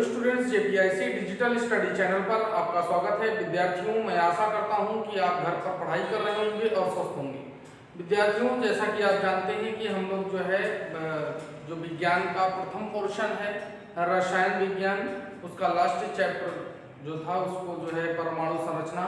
Students, जेपीआईसी digital study channel पर आपका स्वागत है। विद्यार्थियों, मैं आशा करता हूं कि आप घर पर पढ़ाई कर रहे होंगे और स्वस्थ होंगे। विद्यार्थियों, जैसा कि आप जानते हैं कि हम लोग जो है जो विज्ञान का प्रथम पोर्शन है रसायन विज्ञान, उसका लास्ट चैप्टर जो था उसको जो है परमाणु संरचना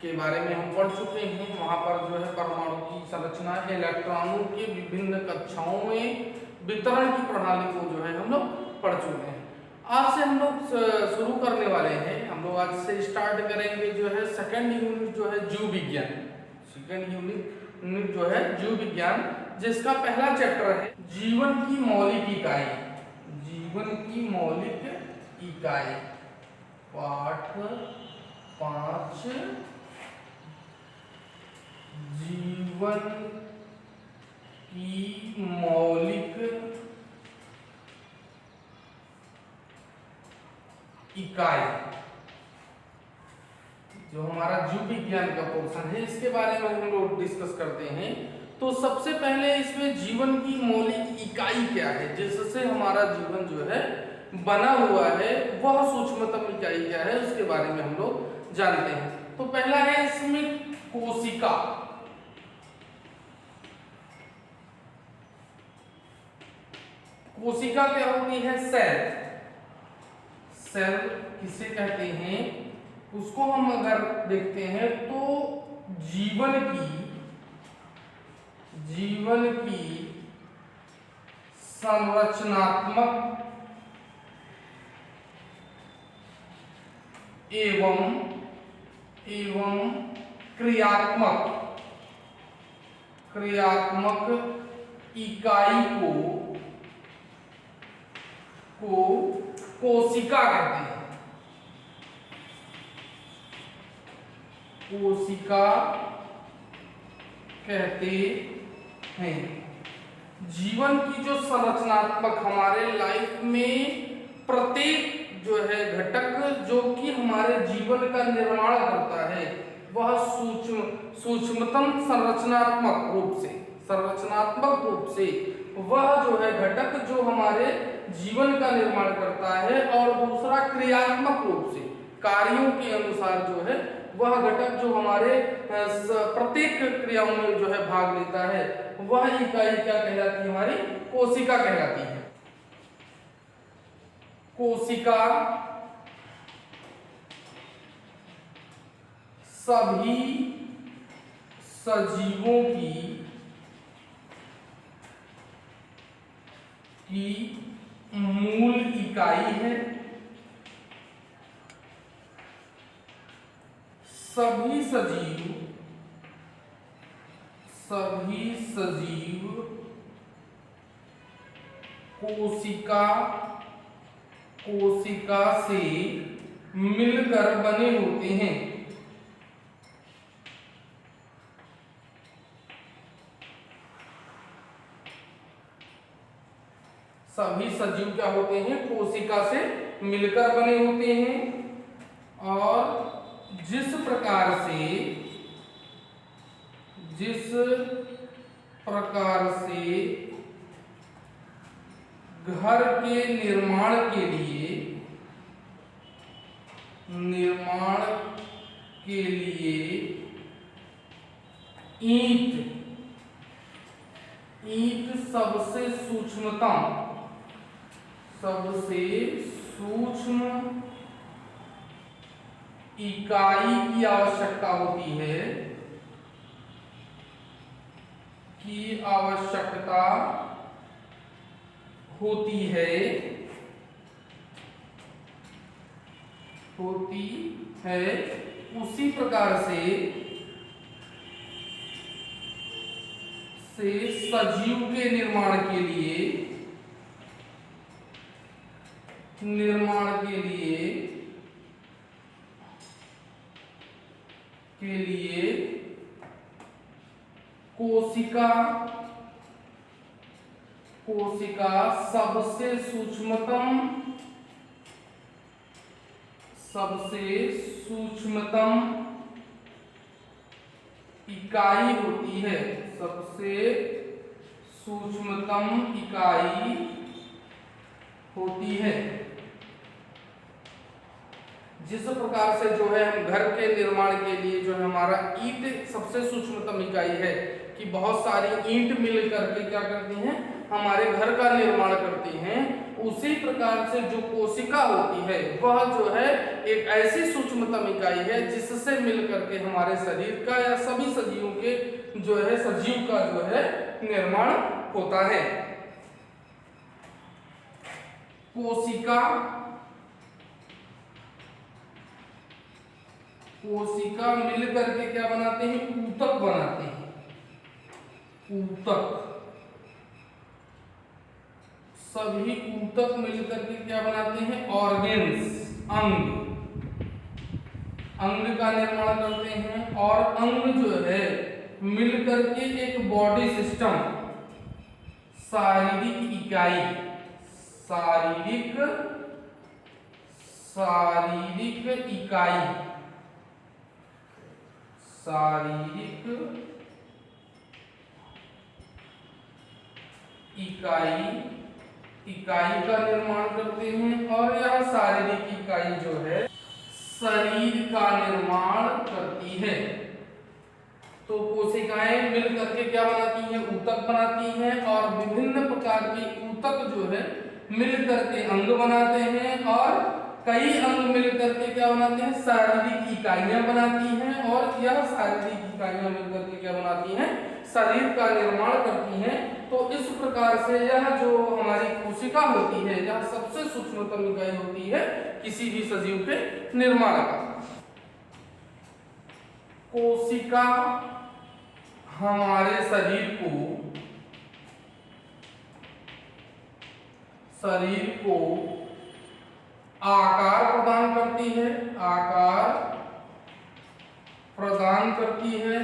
के बारे में हम पढ़ चुके हैं। वहाँ पर जो है परमाणु की संरचना, इलेक्ट्रॉनों के विभिन्न कक्षाओं में वितरण की प्रणाली को जो है हम लोग पढ़ चुके हैं। आज से हम लोग शुरू करने वाले हैं। हम लोग आज से स्टार्ट करेंगे जो है सेकंड यूनिट जो है जीव विज्ञान। सेकंड यूनिट जो है जीव विज्ञान, जिसका पहला चैप्टर है जीवन की मौलिक इकाई। जीवन की मौलिक इकाई, पाठ 5 जीवन की मौलिक इकाई, जो हमारा जीव विज्ञान का पोर्शन है, इसके बारे में हम लोग डिस्कस करते हैं। तो सबसे पहले इसमें जीवन की मौलिक इकाई क्या है, जिससे हमारा जीवन जो है बना हुआ है, वह सूक्ष्मतम इकाई क्या है, उसके बारे में हम लोग जानते हैं। तो पहला है इसमें कोशिका। कोशिका क्या होती है? सेल। सेल किसे कहते हैं, उसको हम अगर देखते हैं तो जीवन की संरचनात्मक एवं क्रियात्मक इकाई को कोशिका कहते हैं। कोशिका कहते हैं। जीवन की जो संरचनात्मक, हमारे लाइफ में प्रत्येक जो है घटक जो कि हमारे जीवन का निर्माण करता है, वह सूक्ष्मतम संरचनात्मक रूप से वह जो है घटक जो हमारे जीवन का निर्माण करता है, और दूसरा क्रियात्मक रूप से कार्यों के अनुसार जो है वह घटक जो हमारे प्रत्येक क्रियाओं में जो है भाग लेता है, वह इकाई क्या कहलाती है? हमारी कोशिका कहलाती है। कोशिका सभी सजीवों की मूल इकाई है। सभी सजीव कोशिका से मिलकर बने होते हैं। सभी सजीव क्या होते हैं? कोशिका से मिलकर बने होते हैं। और जिस प्रकार से घर के निर्माण के लिए ईंट सबसे सूक्ष्म इकाई की आवश्यकता होती है। उसी प्रकार से सजीव के निर्माण के लिए कोशिका सबसे सूक्ष्मतम इकाई होती है। सबसे सूक्ष्मतम इकाई होती है। जिस प्रकार से जो है हम घर के निर्माण के लिए जो है हमारा ईंट सबसे सूक्ष्मतम इकाई है कि बहुत सारी ईंट मिल करके क्या करती हैं हमारे घर का निर्माण करती हैं, उसी प्रकार से जो कोशिका होती है वह जो है एक ऐसी सूक्ष्मतम इकाई है जिससे मिल करके हमारे शरीर का या सभी सजीवों के जो है सजीव का जो है निर्माण होता है। कोशिका मिल करके क्या बनाते हैं, ऊतक बनाते हैं। ऊतक, सभी ऊतक मिलकर के क्या बनाते हैं, ऑर्गेन्स, अंग का निर्माण करते हैं। और अंग जो है मिलकर के एक बॉडी सिस्टम, शारीरिक इकाई, शारीरिक इकाई का निर्माण करते हैं। और यह शारीरिक इकाई जो है शरीर का निर्माण करती है। तो कोशिकाएं मिल करके क्या बनाती हैं, ऊतक बनाती हैं। और विभिन्न प्रकार के ऊतक जो है मिल करके अंग बनाते हैं। और कई अंग मिल करके क्या बनाते हैं, शारीरिक इकाइयां बनाती हैं। और यह शारीरिक इकाइयां मिल करके क्या बनाती हैं, शरीर का निर्माण करती हैं। तो इस प्रकार से यह जो हमारी कोशिका होती है यह सबसे सूक्ष्मतम इकाई होती है किसी भी सजीव के निर्माण का। कोशिका हमारे शरीर को आकार प्रदान करती है, आकार प्रदान करती है।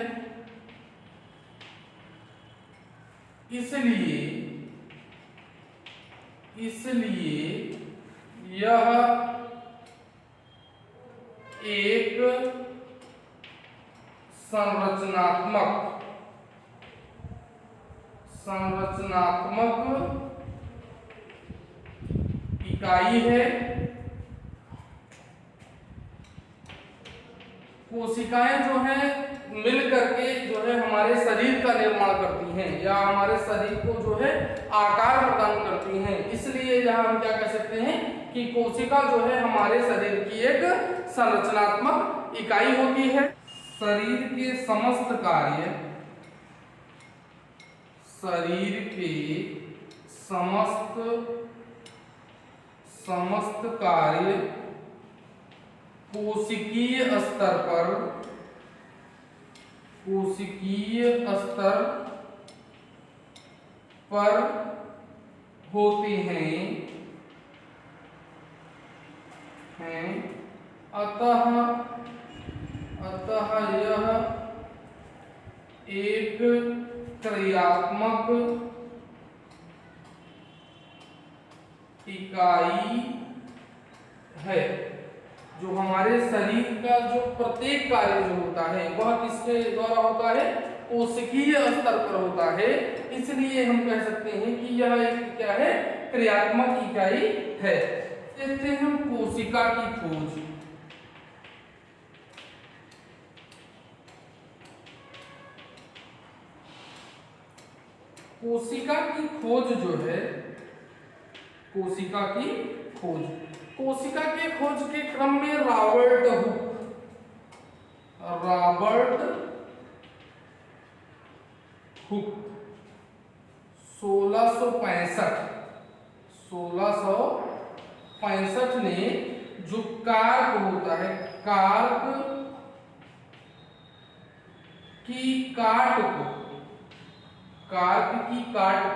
इसलिए यह एक संरचनात्मक इकाई है। कोशिकाएं जो है मिल करके जो है हमारे शरीर का निर्माण करती हैं या हमारे शरीर को जो है आकार प्रदान करती हैं। इसलिए यह हम क्या कह सकते हैं कि कोशिका जो है हमारे शरीर की एक संरचनात्मक इकाई होती है। शरीर के समस्त कार्य कोशिकीय स्तर पर होते हैं। अतः यह एक क्रियात्मक इकाई है। जो हमारे शरीर का जो प्रत्येक कार्य जो होता है वह किसके द्वारा होता है, कोशिकीय स्तर पर होता है। इसलिए हम कह सकते हैं कि यह एक क्या है, क्रियात्मक इकाई है। देखते हैं हम कोशिका की खोज। कोशिका की खोज जो है, कोशिका के खोज के क्रम में रॉबर्ट हुक 1665 ने जो कार्क होता है, कार्क की काट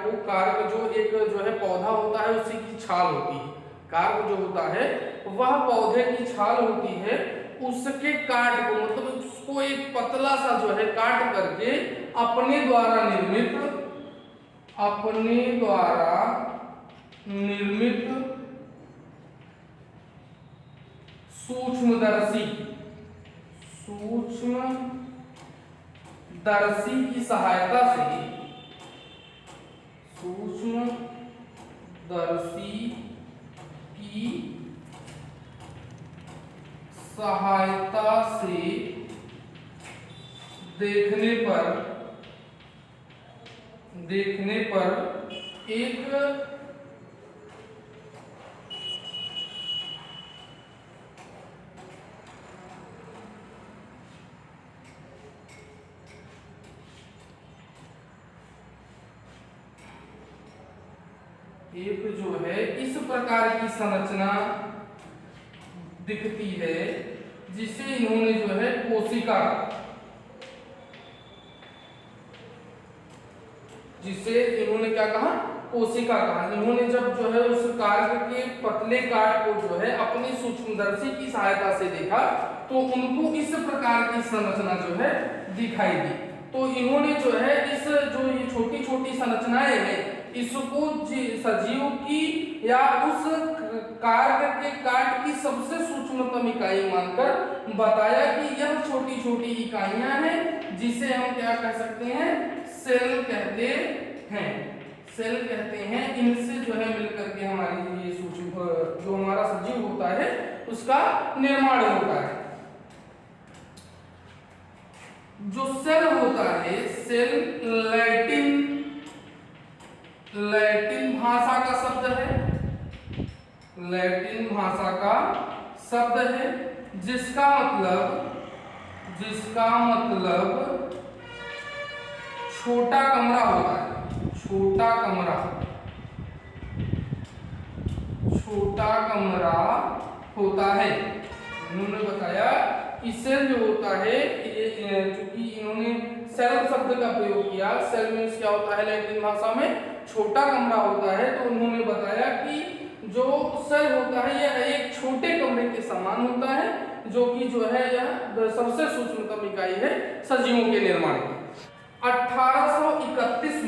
को, कार्क जो एक जो है पौधा होता है उसी की छाल होती है। कार्क जो होता है वह पौधे की छाल होती है, उसके काट को मतलब उसको एक पतला सा जो है काट करके अपने द्वारा निर्मित सूक्ष्मदर्शी की सहायता सहायता से देखने पर एक जो है इस प्रकार की संरचना दिखती है, जिसे इन्होंने जो है कोशिका, जिसे इन्होंने क्या कहा, कोशिका कहा। इन्होंने जब जो है उस कार्य के पतले काट को जो है अपनी सूक्ष्मदर्शी की सहायता से देखा तो उनको इस प्रकार की संरचना जो है दिखाई दी। तो इन्होंने जो है इस जो ये छोटी छोटी संरचनाएं हैं इसको सजीव की या उस कार्य के काट की सबसे सूक्ष्मतम इकाई मानकर बताया कि यह छोटी छोटी इकाइयां हैं, जिसे हम क्या कह सकते हैं, सेल कहते हैं। सेल कहते हैं। इनसे जो है मिलकर के हमारी ये सूक्ष्म जो हमारा सजीव होता है उसका निर्माण होता है। जो सेल होता है, सेल लैटिन भाषा का शब्द है, लैटिन भाषा का शब्द है, जिसका मतलब छोटा कमरा होता है। छोटा कमरा होता है। उन्होंने बताया कि सेल जो होता है, चूंकि इन्होंने सेल शब्द का प्रयोग किया, सेल मीन्स क्या होता है लैटिन भाषा में, छोटा कमरा होता है। तो उन्होंने बताया कि जो सेल होता है यह एक छोटे कमरे के समान होता है, जो कि जो है यह सबसे सूक्ष्मतम इकाई है सजीवों के निर्माण की। 1831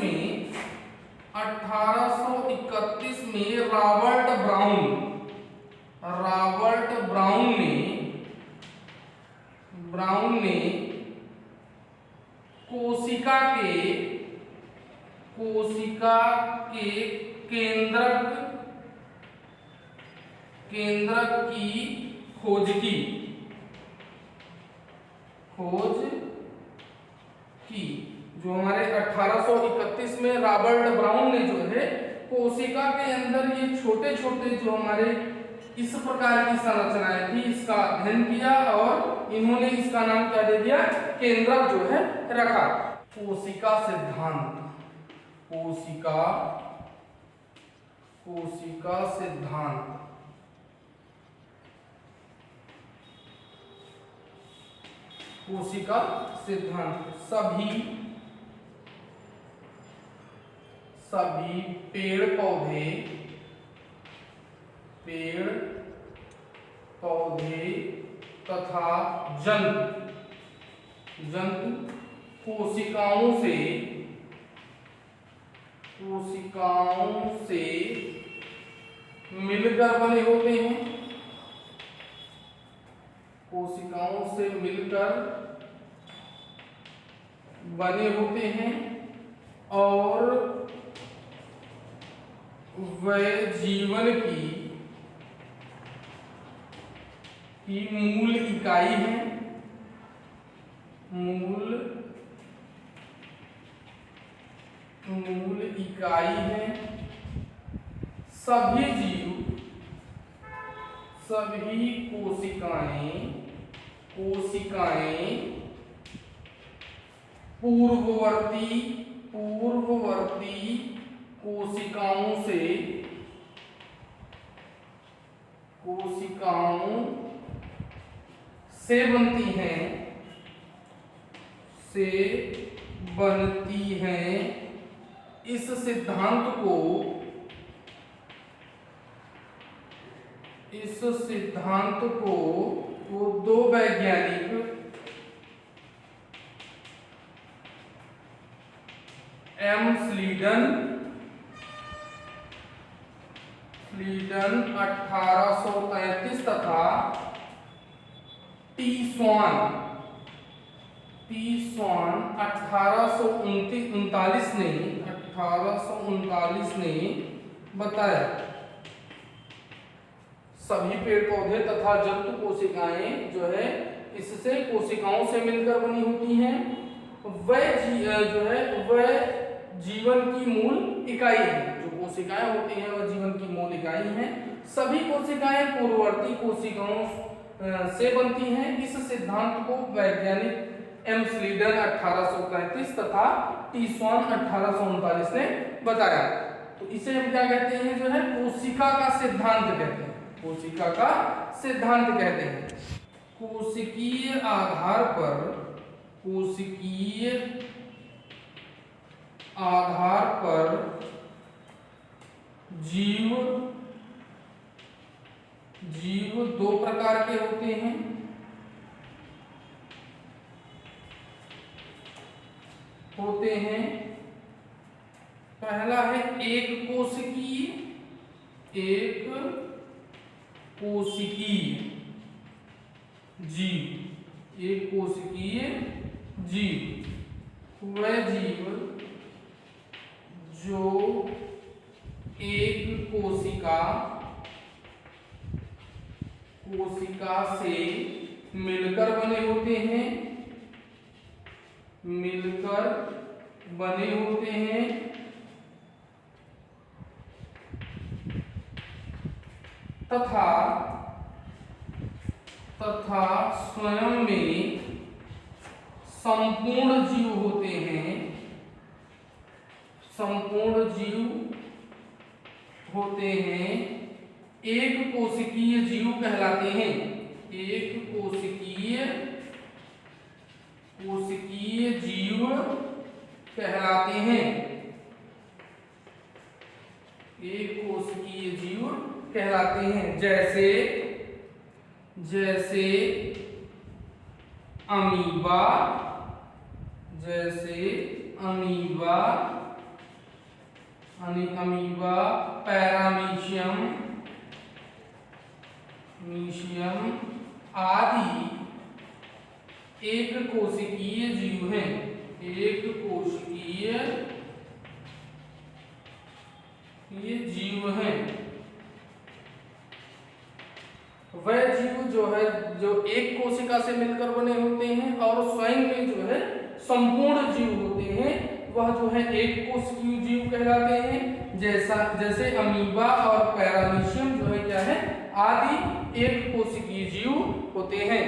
में रॉबर्ट ब्राउन ने कोशिका के केंद्रक की खोज की। जो हमारे 1831 में रॉबर्ट ब्राउन ने जो है कोशिका के अंदर ये छोटे छोटे जो हमारे इस प्रकार की संरचनाएं थी इसका अध्ययन किया और इन्होंने इसका नाम क्या दे दिया, केंद्रक जो है रखा। कोशिका सिद्धांत सभी पेड़ पौधे तथा जंतु कोशिकाओं से मिलकर बने होते हैं। कोशिकाओं से मिलकर बने होते हैं और वे जीवन की मूल इकाई है। सभी कोशिकाएं पूर्ववर्ती कोशिकाओं से बनती हैं। इस सिद्धांत को वो दो वैज्ञानिक एम स्लीडन 1833 तथा टी स्वान 1839 ने बताया। सभी पेड़ पौधे तथा जंतु कोशिकाएं जो है इससे कोशिकाओं से मिलकर बनी होती हैं। वह जीवन की मूल इकाई है। जो कोशिकाएं होती हैं वह जीवन की मूल इकाई हैं। सभी कोशिकाएं पूर्ववर्ती कोशिकाओं से बनती हैं। इस सिद्धांत को वैज्ञानिक एम स्लीडन 1835 तथा टी स्वान 1839 ने बताया। तो इसे हम क्या कहते हैं, जो है कोशिका का सिद्धांत कहते हैं। कोशिका का सिद्धांत कहते हैं। कोशिकीय आधार पर जीव दो प्रकार के होते हैं। पहला है एक कोशिकीय जीव। एक कोशिकीय जीव वह जीव जो एक कोशिका से मिलकर बने होते हैं तथा स्वयं में संपूर्ण जीव होते हैं। एक कोशिकीय जीव कहलाते हैं। एक कोशिकीय जीव कहलाते हैं। एक कोशिकीय जीव कहलाते हैं। जैसे अमीबा, पैरामीशियम आदि एक कोशिकीय जीव हैं। एक कोशिकीय ये जीव हैं। वह जीव जो है जो एक कोशिका से मिलकर बने होते हैं और स्वयं में जो है संपूर्ण जीव होते हैं, वह जो है एक कोशिकीय जीव कहलाते हैं। जैसे अमीबा और पैरामीशियम जो है क्या है, आदि एक कोशिकीय जीव होते हैं।